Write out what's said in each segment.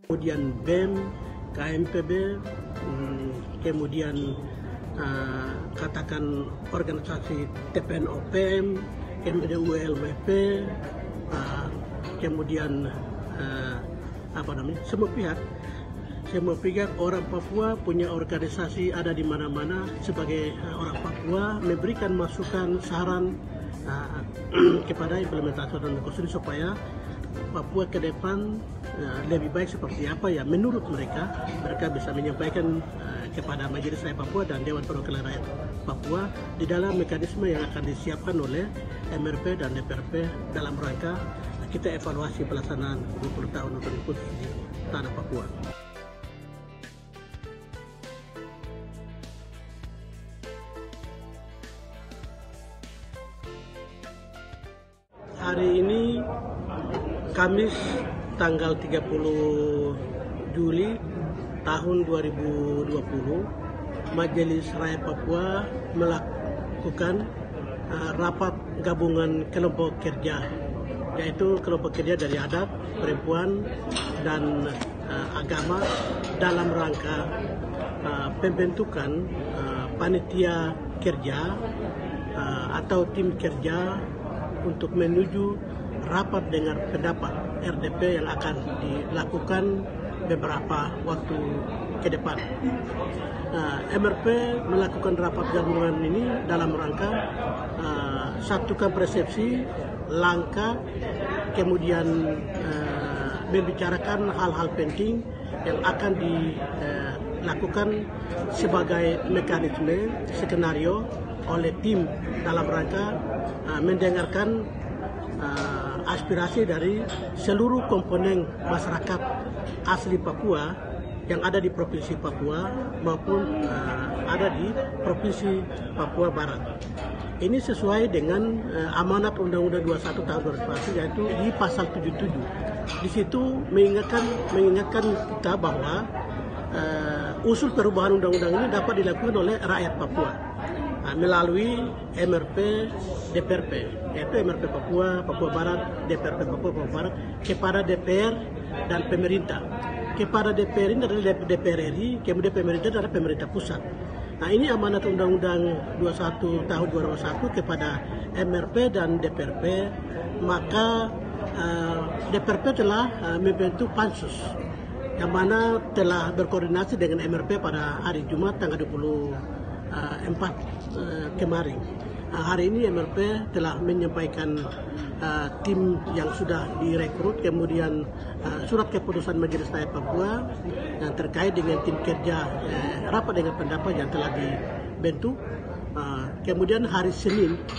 kemudian BEM, KMPB, kemudian katakan organisasi TPNOPM, kemudian ULWP, kemudian semua pihak orang Papua punya organisasi ada di mana-mana sebagai orang Papua memberikan masukan, saran kepada implementasi otonomi khusus supaya Papua ke depan lebih baik seperti apa ya menurut mereka bisa menyampaikan kepada Majelis Rakyat Papua dan Dewan Perwakilan Rakyat Papua di dalam mekanisme yang akan disiapkan oleh MRP dan DPRP dalam rangka kita evaluasi pelaksanaan 20 tahun otonomi khusus di tanah Papua. Hari ini Kamis tanggal 30 Juli tahun 2020, Majelis Rakyat Papua melakukan rapat gabungan kelompok kerja, yaitu kelompok kerja dari adat, perempuan, dan agama dalam rangka pembentukan panitia kerja atau tim kerja untuk menuju rapat dengar pendapat RDP yang akan dilakukan beberapa waktu ke depan. MRP melakukan rapat gabungan ini dalam rangka satukan persepsi, langkah, kemudian membicarakan hal-hal penting yang akan dilakukan sebagai mekanisme skenario oleh tim dalam rangka mendengarkan aspirasi dari seluruh komponen masyarakat asli Papua yang ada di Provinsi Papua maupun ada di Provinsi Papua Barat. Ini sesuai dengan amanat Undang-Undang 21 tahun 2001 yaitu di pasal 77. Di situ mengingatkan kita bahwa usul perubahan undang-undang ini dapat dilakukan oleh rakyat Papua melalui MRP DPRP, yaitu MRP Papua, Papua Barat, DPRP Papua, Papua Barat kepada DPR dan pemerintah. Kepada DPR ini adalah DPR RI, kemudian pemerintah adalah pemerintah pusat. Nah, ini amanat Undang-Undang 21 tahun 2001 kepada MRP dan DPRP, maka DPRP telah membentuk pansus yang mana telah berkoordinasi dengan MRP pada hari Jumat tanggal 24 kemarin. Hari ini MRP telah menyampaikan tim yang sudah direkrut, kemudian surat keputusan Majelis Rakyat Papua yang terkait dengan tim kerja rapat dengan pendapat yang telah dibentuk. Kemudian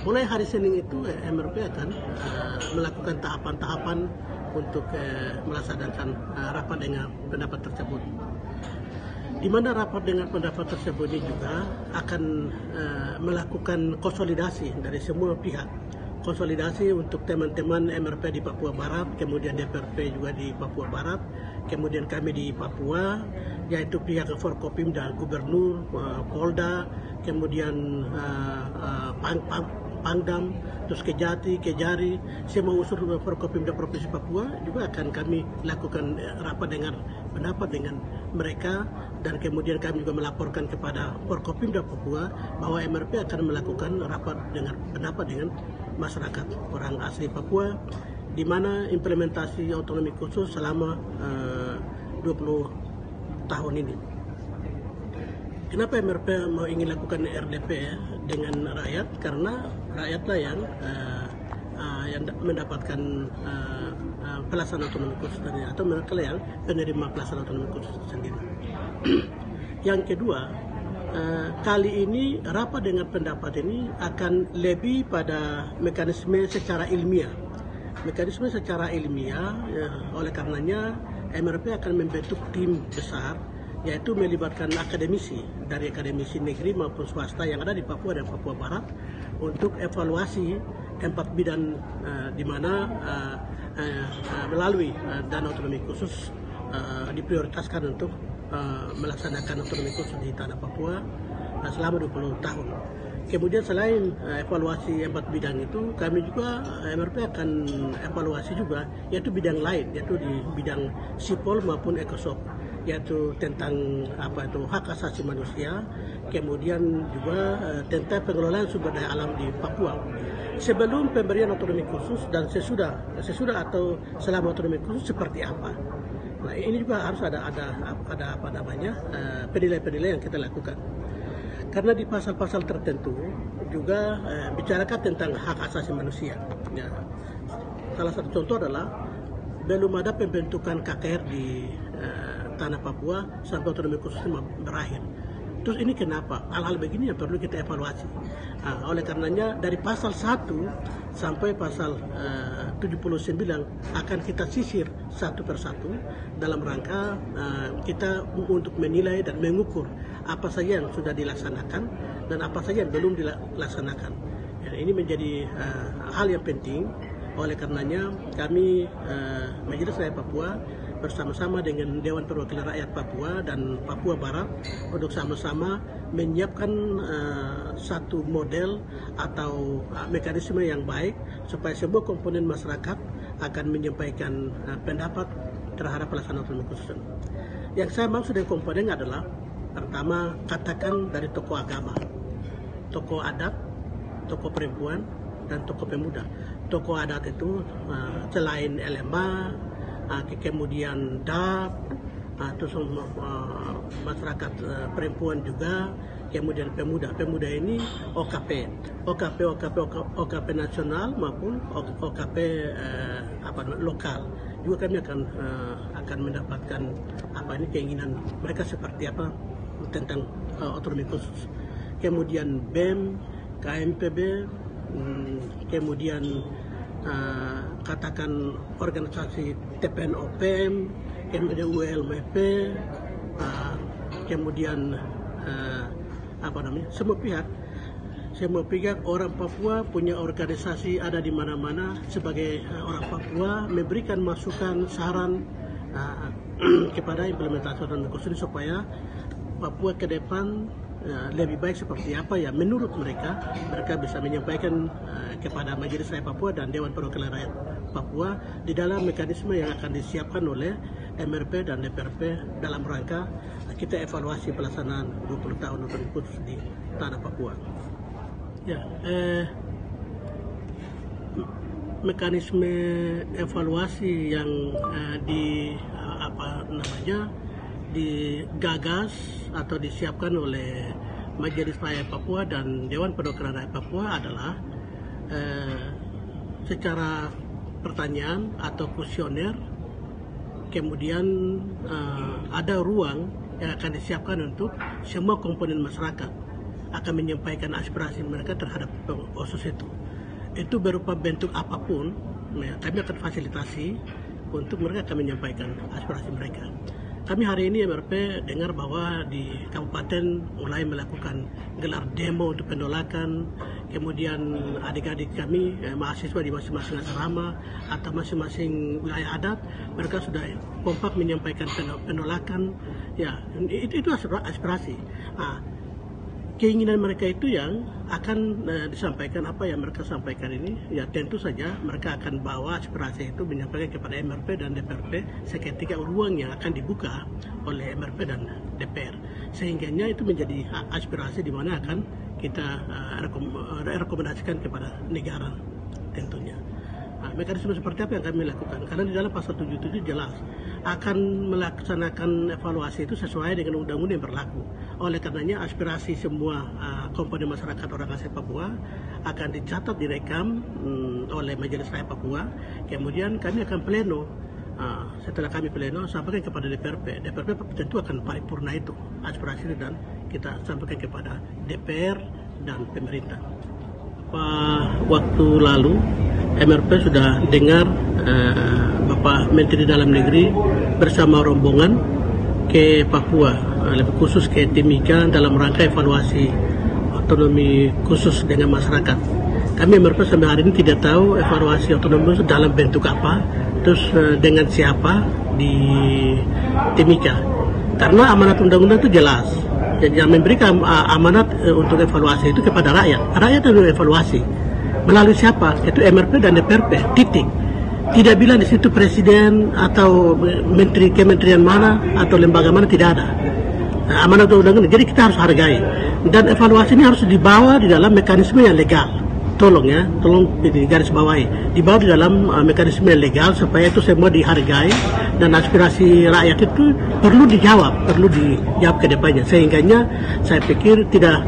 mulai hari Senin itu MRP akan melakukan tahapan-tahapan untuk melaksanakan rapat dengan pendapat tersebut. Di mana rapat dengan pendapat tersebut ini juga akan melakukan konsolidasi dari semua pihak. Konsolidasi untuk teman-teman MRP di Papua Barat, kemudian DPRP juga di Papua Barat, kemudian kami di Papua, yaitu pihak Forkopim dan Gubernur, Polda, kemudian Pangdam, terus Kejati, Kejari, semua unsur Forkopim dan Provinsi Papua juga akan kami lakukan rapat dengan pendapat dengan mereka, dan kemudian kami juga melaporkan kepada Forkopim dan Papua bahwa MRP akan melakukan rapat dengan pendapat dengan masyarakat orang asli Papua, di mana implementasi otonomi khusus selama 20 tahun ini. Kenapa MRP mau ingin lakukan RDP dengan rakyat? Karena rakyatlah yang mendapatkan pelaksanaan otonomi khusus sendiri, atau mereka yang penerima pelaksanaan otonomi khusus sendiri. Yang kedua, kali ini rapat dengan pendapat ini akan lebih pada mekanisme secara ilmiah. Mekanisme secara ilmiah, oleh karenanya MRP akan membentuk tim besar, yaitu melibatkan akademisi dari akademisi negeri maupun swasta yang ada di Papua dan Papua Barat untuk evaluasi 4 bidang di mana melalui dana otonomi khusus diprioritaskan untuk melaksanakan otonomi khusus di tanah Papua selama 20 tahun. Kemudian selain evaluasi 4 bidang itu, kami juga MRP akan evaluasi juga, yaitu bidang lain, yaitu di bidang sipol maupun ekosop, yaitu tentang hak asasi manusia, kemudian juga tentang pengelolaan sumber daya alam di Papua. Sebelum pemberian otonomi khusus dan sesudah atau selama otonomi khusus seperti apa? Nah, ini juga harus ada penilaian-penilaian yang kita lakukan. Karena di pasal-pasal tertentu juga bicarakan tentang hak asasi manusia. Ya. Salah satu contoh adalah belum ada pembentukan KKR di tanah Papua sampai otonomi khusus berakhir. Terus ini kenapa? Hal-hal begini yang perlu kita evaluasi. Oleh karenanya dari pasal 1 sampai pasal 79 akan kita sisir satu persatu dalam rangka kita untuk menilai dan mengukur apa saja yang sudah dilaksanakan dan apa saja yang belum dilaksanakan. Ya, ini menjadi hal yang penting. Oleh karenanya kami Majelis Rakyat Papua bersama-sama dengan Dewan Perwakilan Rakyat Papua dan Papua Barat untuk sama-sama menyiapkan satu model atau mekanisme yang baik supaya semua komponen masyarakat akan menyampaikan pendapat terhadap pelaksanaan otonomi khusus. Yang saya maksud dengan komponen adalah pertama, katakan dari tokoh agama, tokoh adat, tokoh perempuan, dan tokoh pemuda. Tokoh adat itu selain LMA, kemudian DAP, terus masyarakat perempuan juga, kemudian pemuda. Pemuda ini OKP nasional maupun OKP lokal. Juga kami akan mendapatkan keinginan mereka seperti apa tentang otonomi khusus. Kemudian BEM, KMPB, kemudian katakan organisasi TPNOPM, kemudian ULMP, kemudian semua pihak orang Papua punya organisasi ada di mana-mana sebagai orang Papua memberikan masukan saran kepada implementasi otonomi khusus supaya Papua ke depan lebih baik seperti apa ya menurut mereka bisa menyampaikan kepada Majelis Rakyat Papua dan Dewan Perwakilan Rakyat Papua di dalam mekanisme yang akan disiapkan oleh MRP dan DPRP dalam rangka kita evaluasi pelaksanaan 20 tahun otonomi khusus di tanah Papua. Ya, mekanisme evaluasi yang digagas atau disiapkan oleh Majelis Rakyat Papua dan Dewan Perwakilan Rakyat Papua adalah secara pertanyaan atau kuesioner, kemudian ada ruang yang akan disiapkan untuk semua komponen masyarakat akan menyampaikan aspirasi mereka terhadap OSUS itu. Itu berupa bentuk apapun, ya, kami akan fasilitasi untuk mereka akan menyampaikan aspirasi mereka. Kami hari ini MRP dengar bahwa di kabupaten mulai melakukan gelar demo untuk penolakan, kemudian adik-adik kami mahasiswa di masing-masing asrama atau masing-masing wilayah adat mereka sudah kompak menyampaikan penolakan. Ya, itu aspirasi. Keinginan mereka itu yang akan disampaikan. Apa yang mereka sampaikan ini ya tentu saja mereka akan bawa aspirasi itu menyampaikan kepada MRP dan DPRP seketika ruang yang akan dibuka oleh MRP dan DPR, sehingganya itu menjadi aspirasi di mana akan kita rekomendasikan kepada negara tentunya. Mekanisme seperti apa yang kami lakukan? Karena di dalam pasal 77 jelas akan melaksanakan evaluasi itu sesuai dengan undang-undang yang berlaku. Oleh karenanya aspirasi semua komponen masyarakat orang asli Papua akan dicatat, direkam oleh Majelis Rakyat Papua. Kemudian kami akan pleno. Setelah kami pleno sampaikan kepada DPRP. DPRP tentu akan paripurna itu aspirasi itu dan kita sampaikan kepada DPR dan pemerintah. Waktu lalu MRP sudah dengar Bapak Menteri Dalam Negeri bersama rombongan ke Papua, lebih khusus ke Timika dalam rangka evaluasi otonomi khusus dengan masyarakat. Kami MRP sampai hari ini tidak tahu evaluasi otonomi khusus dalam bentuk apa, terus dengan siapa di Timika. Karena amanat undang-undang itu jelas, yang memberikan amanat untuk evaluasi itu kepada rakyat. Rakyat yang evaluasi melalui siapa? Itu MRP dan DPRP. Titik. Tidak bilang di situ presiden atau menteri kementerian mana atau lembaga mana, tidak ada. Amanat undang-undang. Jadi kita harus hargai. Dan evaluasi ini harus dibawa di dalam mekanisme yang legal. Tolong di garis bawahi. Dibawa di dalam mekanisme yang legal supaya itu semua dihargai dan aspirasi rakyat itu perlu dijawab ke depannya. Sehingganya saya pikir tidak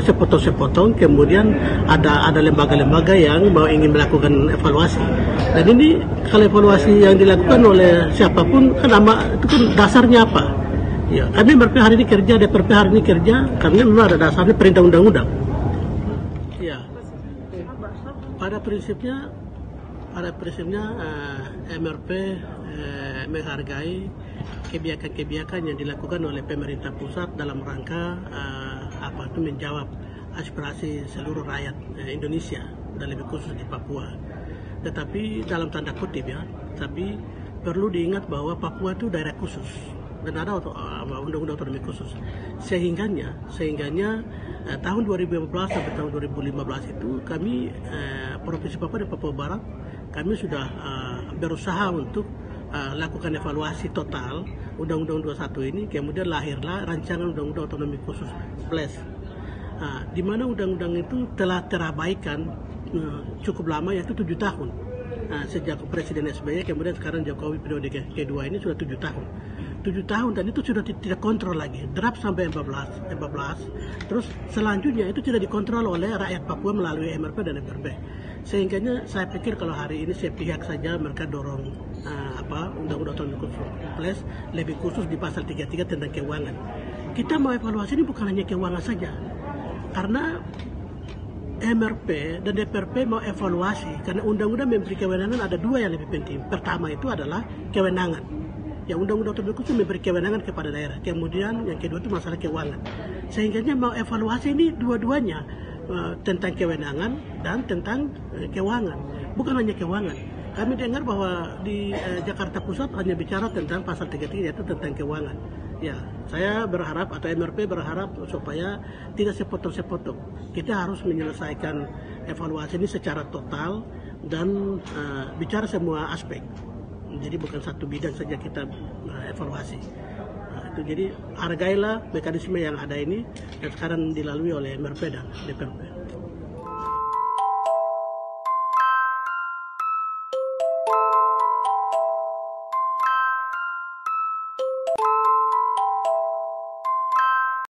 sepotong-sepotong, kemudian ada lembaga-lembaga yang ingin melakukan evaluasi. Dan ini kalau evaluasi yang dilakukan oleh siapapun kan itu kan dasarnya apa? Ya, kami MRP hari ini kerja, DPRP hari ini kerja karena memang ada dasarnya perintah undang-undang. Ya, pada prinsipnya MRP menghargai kebijakan-kebijakan yang dilakukan oleh pemerintah pusat dalam rangka menjawab aspirasi seluruh rakyat Indonesia dan lebih khusus di Papua. Tetapi dalam tanda kutip ya, tapi perlu diingat bahwa Papua itu daerah khusus dan ada undang-undang otonomi khusus. Sehingganya tahun 2015 sampai tahun 2015 itu kami Provinsi Papua dan Papua Barat kami sudah berusaha untuk lakukan evaluasi total Undang-Undang 21 ini, kemudian lahirlah rancangan Undang-Undang Otonomi Khusus Plus. Di mana undang-undang itu telah terabaikan cukup lama, yaitu 7 tahun. Sejak Presiden SBY, kemudian sekarang Jokowi periode kedua ini sudah 7 tahun. 7 tahun dan itu sudah tidak kontrol lagi, draft sampai 14. Terus selanjutnya itu tidak dikontrol oleh rakyat Papua melalui MRP dan DPRP. Sehingga saya pikir kalau hari ini sepihak saja mereka dorong Undang-Undang Otonomi Khusus Plus, lebih khusus di pasal 33 tentang keuangan. Kita mau evaluasi ini bukan hanya keuangan saja, karena MRP dan DPRP mau evaluasi karena undang-undang memberi kewenangan ada dua yang lebih penting. Pertama itu adalah kewenangan. Ya, Undang-Undang Otonomi Khusus memberi kewenangan kepada daerah. Kemudian yang kedua itu masalah keuangan. Sehingga mau evaluasi ini dua-duanya tentang kewenangan dan tentang keuangan. Bukan hanya keuangan. Kami dengar bahwa di Jakarta Pusat hanya bicara tentang pasal 33 yaitu tentang keuangan. Ya, saya berharap atau MRP berharap supaya tidak sepotong-sepotong. Kita harus menyelesaikan evaluasi ini secara total dan bicara semua aspek. Jadi bukan satu bidang saja kita evaluasi. Itu jadi hargailah mekanisme yang ada ini dan sekarang dilalui oleh MRP dan DPRP.